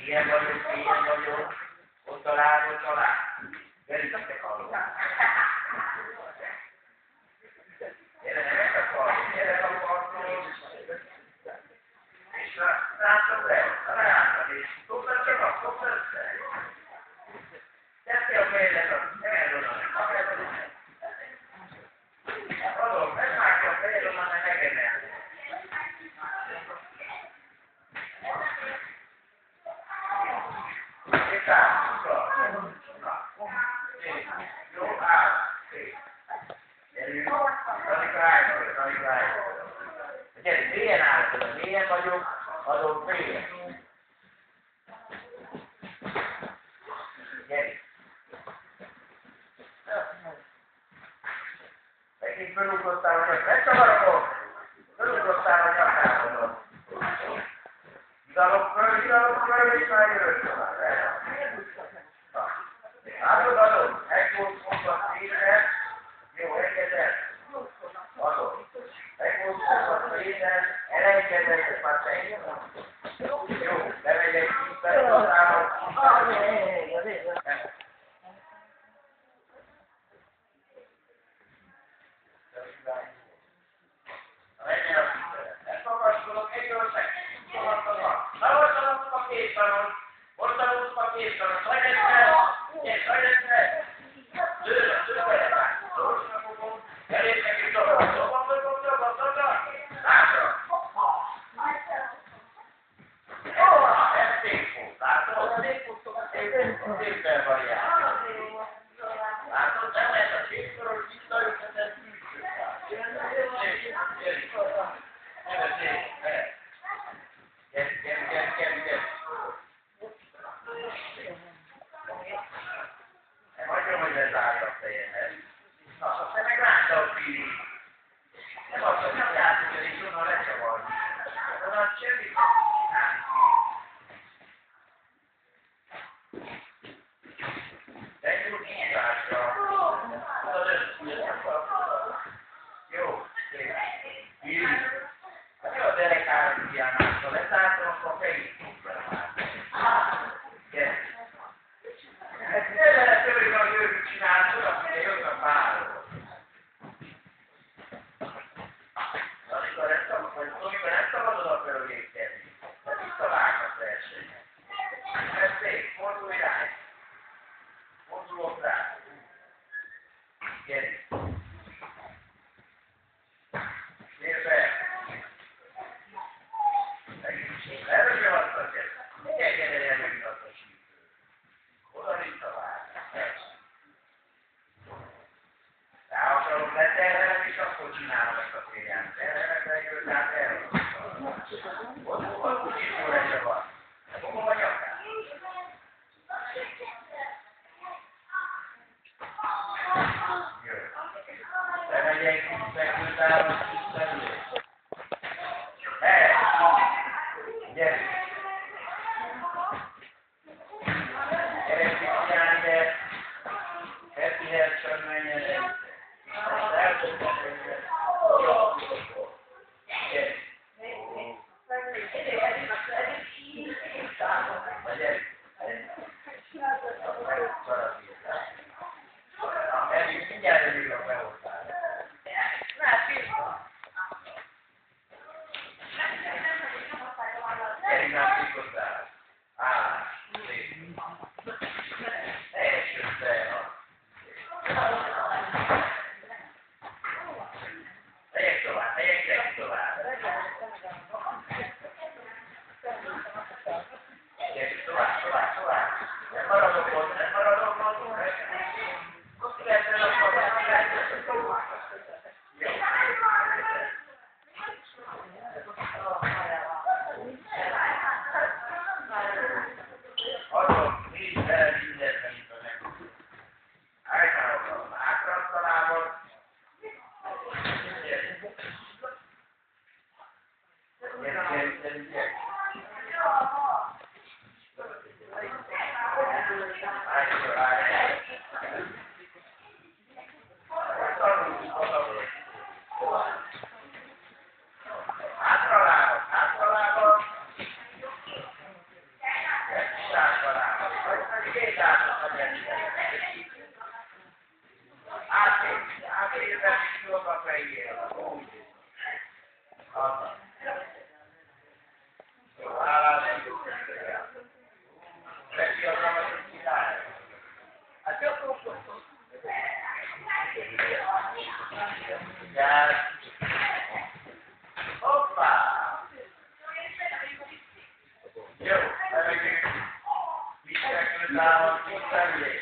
Ilyen vagyok, ott találod. Gerinctek hallom. Gyere a parton, és látod le, és tudod csak akkor össze. Tettél a fejlet, adom, megvágja a fejlet, onnan megemelni. És jó, gyere, mélyen állapodom, mélyen vagyok, adom fél. Gyere. Megint felugrottál a nyakámon. Megcsavarodom! Felugrottál a nyakámon. Hidalok föl, és már jövök tovább. Adom, egy volt mondva szépen. Jó, engedett. Adom. Egy volt mondva szépen, elengedett, és már teljesen. Jó, bemegyek szépen, aztán. Ezt magaskodok, egyről Szavazzanak a kézbanon, mondtanunk a kézbanon, sajnálj, lőle rá, gyorsan fogom, elérnek és dobom, látra. Ez szép, látod? Szépen variál. Látod, nem lehet a kézbanon, visszajöttet, ez Gyere. Nem hagyom, hogy lezárja a fejemet. Na, te meg látta a Piri. Nem azt, hogy nem látszik, hogy is onnan lecsavarni. Onnan semmit nem csinálni. Egy úr kihívásra. Tudod, jó, szép. Piri. Hát jó, a derekára fiának, ha lezártam, akkor fejét tudsz vele már. Gyere. Ne lehet törni, hogy ők csináltad, akire jött a párod. Amikor nem szabadod a fölvédkezni, de visszavágnak versenyet. Ez szép, fordulj rá. Fordulok rá. Gyere. Gyere be. Erről azt a kezd. Miért gyere előtt azt a sípőt? Oda visszavágnak. Rá akarok leterelni, és akkor csinálom ezt a férját. Terelekre jött át erről. Ott úgy is jól egyre van. Fogom a nyakát. Jön. Bemegyek, megkültálom, visszaülök. Gyere! Gyere, csinálni, de Petihez csak menjen el. Most eltöbbet menjen. Jó. Gyere! Na gyere! Eddig mindjárt előbb behoztál. Gyere, már kikodtál. Szép. Teljesen be. Megyek tovább. maradok ott, nem maradok ott. Most lehetne a jó. Azon minden mindenben általában átraktalában. Hoppá! Jó, elmegyünk. Mit kell